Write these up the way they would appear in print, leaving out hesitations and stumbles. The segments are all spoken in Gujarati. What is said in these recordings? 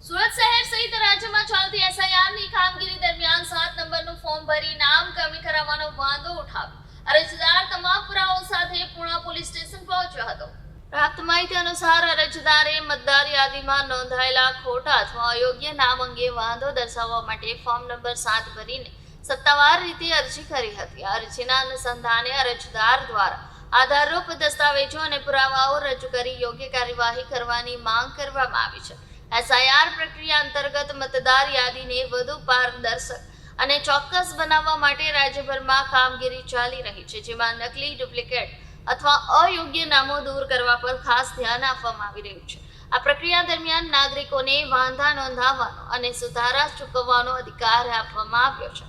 સુરત શહેર સહિત રાજ્યમાં ચાલતી એસઆઈઆરની કામગીરી દરમિયાન 7 નંબરનું ફોર્મ ભરી નામ કમી કરાવવાનો વાંધો ઉઠાવ્યો। અરજદાર તમામ પુરાવાઓ સાથે પૂર્ણા પોલીસ સ્ટેશન પહોંચ્યો હતો। પ્રાપ્ત માહિતી અનુસાર અરજદારે મતદાર યાદીમાં નોંધાયેલા ખોટા અથવા અયોગ્ય નામ અંગે વાંધો દર્શાવવા માટે ફોર્મ નંબર 7 ભરીને સત્તાવાર રીતે અરજી કરી હતી। આ અરજીના અનુસંધાને અરજદાર દ્વારા આધારરૂપ દસ્તાવેજો અને પુરાવાઓ રજૂ કરી યોગ્ય કાર્યવાહી કરવાની માંગ કરવામાં આવી છે। એસઆઈઆર પ્રક્રિયા અંતર્ગત મતદાર યાદીને વધુ પારદર્શક અને ચોક્કસ બનાવવા માટે રાજ્યભરમાં કામગીરી ચાલી રહી છે, જેમાં નકલી, ડુપ્લિકેટ અથવા અયોગ્ય નામો દૂર કરવા પર ખાસ ધ્યાન આપવામાં આવી રહ્યું છે। આ પ્રક્રિયા દરમિયાન નાગરિકોને વાંધા નોંધાવવાનો અને સુધારા ચૂકવવાનો અધિકાર આપવામાં આવ્યો છે।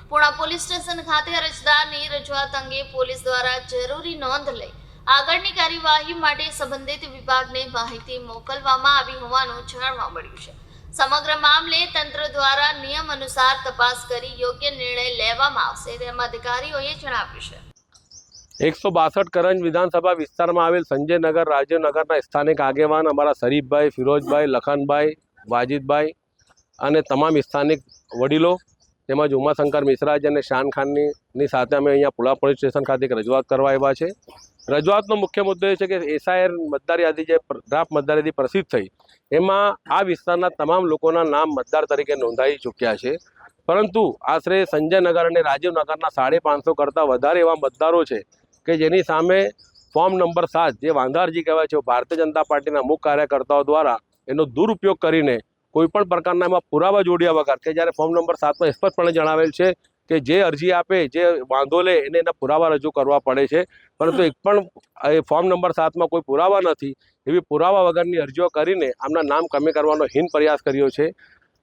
પૂર્ણા પોલીસ સ્ટેશન ખાતે અરજદારની રજૂઆત અંગે પોલીસ દ્વારા જરૂરી નોંધ લઈ આગળની કાર્યવાહી માટે સંબંધિત વિભાગને માહિતી મોકલવામાં આવી હોવાનું જાણવા મળ્યું છે। સમગ્ર મામલે તંત્ર દ્વારા નિયમ અનુસાર તપાસ કરી યોગ્ય નિર્ણય લેવામાં આવશે તેમ અધિકારીઓએ જણાવ્યું છે। 162 કરંજ વિધાનસભા વિસ્તારમાં આવેલ સંજયનગર રાજીવનગરના સ્થાનિક આગેવાન અમારા શરીફભાઈ, ફિરોજભાઈ, લખનભાઈ, વાજીદભાઈ અને તમામ સ્થાનિક વડીલો તેમજ ઉમાશંકર મિશ્રાજ અને શાન ખાનની સાથે અમે અહીંયા પૂર્ણા પોલીસ સ્ટેશન ખાતે એક રજૂઆત કરવા આવ્યા છે। રજૂઆતનો મુખ્ય મુદ્દો એ છે કે એસઆઈઆર મતદાર યાદી જે ડ્રાફ્ટ મતદાર યાદી પ્રસિદ્ધ થઈ એમાં આ વિસ્તારના તમામ લોકોના નામ મતદાર તરીકે નોંધાઈ ચૂક્યા છે, પરંતુ આશરે સંજયનગર અને રાજીવનગરના 550 કરતાં વધારે એવા મતદારો છે કે જેની સામે ફોર્મ નંબર 7 જે વાંધા અરજી કહેવાય છે, ભારતીય જનતા પાર્ટીના અમુક કાર્યકર્તાઓ દ્વારા એનો દુરુપયોગ કરીને કોઈપણ પ્રકારના એમાં પુરાવા જોડ્યા વગર કે જ્યારે ફોર્મ નંબર 7માં સ્પષ્ટપણે જણાવેલ છે કે જે અરજી આપે, જે વાંધો લે એને એના પુરાવા રજૂ કરવા પડે છે, પરંતુ એક પણ ફોર્મ નંબર 7માં કોઈ પુરાવા નથી। એવી પુરાવા વગરની અરજીઓ કરીને આમના નામ કમી કરવાનો હીન પ્રયાસ કર્યો છે।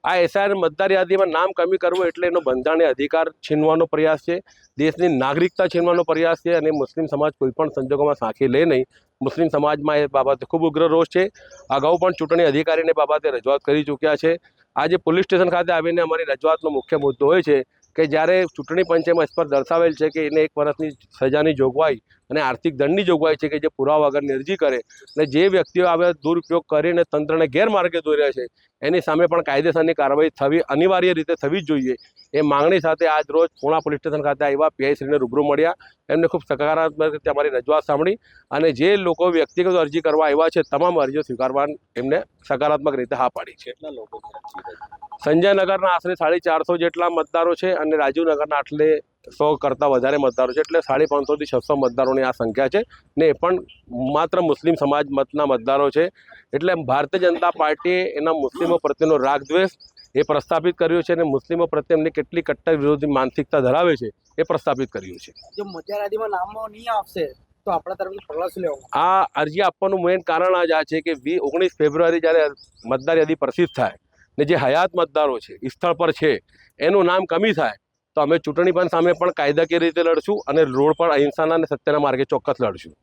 આ એસઆઈઆર મતદાર યાદીમાં નામ કમી કરવું એટલે એનો બંધારણીય અધિકાર છીનવાનો પ્રયાસ છે, દેશની નાગરિકતા છીનવાનો પ્રયાસ છે અને મુસ્લિમ સમાજ કોઈપણ સંજોગોમાં સાંખી લે નહીં। મુસ્લિમ સમાજમાં એ બાબતે ખૂબ ઉગ્ર રોષ છે। અગાઉ પણ ચૂંટણી અધિકારીને બાબતે રજૂઆત કરી ચૂક્યા છે। આજે પોલીસ સ્ટેશન ખાતે આવીને અમારી રજૂઆતનો મુખ્ય મુદ્દો હોય છે કે જ્યારે ચૂંટણી પંચેમાં સ્પષ્ટ દર્શાવેલ છે કે એને 1 વર્ષની સજાની જોગવાઈ અને આર્થિક દંડની જોગવાઈ છે કે જે પુરાવા વગરની અરજી કરે અને જે વ્યક્તિઓ આવે દુરુપયોગ કરીને તંત્રને ગેરમાર્ગે દોર્યા છે એની સામે પણ કાયદેસરની કાર્યવાહી થવી અનિવાર્ય રીતે થવી જ જોઈએ। એ માંગણી સાથે આજ રોજ પૂર્ણા પોલીસ સ્ટેશન ખાતે આવ્યા, પીઆઈશ્રીને રૂબરૂ મળ્યા, એમને ખૂબ સકારાત્મક રીતે અમારી રજૂઆત સાંભળી અને જે લોકો વ્યક્તિગત અરજી કરવા આવ્યા છે તમામ અરજીઓ સ્વીકારવા એમને સકારાત્મક રીતે હા પાડી છે। સંજયનગરના આશરે 450 જેટલા મતદારો છે અને રાજીવનગરના આટલે 100 કરતાં વધારે મતદારો છે, એટલે 550 થી 600 મતદારોની આ સંખ્યા છે ને એ પણ માત્ર મુસ્લિમ સમાજ મતના મતદારો છે। એટલે ભારતીય જનતા પાર્ટીએ એના મુસ્લિમો પ્રત્યેનો રાગ દ્વેષ એ પ્રસ્થાપિત કર્યો છે અને મુસ્લિમો પ્રત્યે એમની કેટલી કટ્ટર વિરોધી માનસિકતા ધરાવે છે એ પ્રસ્થાપિત કર્યું છે। જો મતદાર યાદીમાં નામો નહીં આવશે તો આપણા તરફથી પગલાં શું લેવું? આ અરજી આપવાનું મેઇન કારણ જ આ છે કે 19 ફેબ્રુઆરી જ્યારે મતદાર યાદી પ્રસિદ્ધ થાય ને જે હયાત મતદારો છે સ્થળ પર છે એનું નામ કમી થાય તો અમે ચૂંટણી પંચ સામે પણ કાયદાકીય રીતે લડશું અને રોડ પર અહિંસાના અને સત્યના માર્ગે ચોક્કસ લડશું।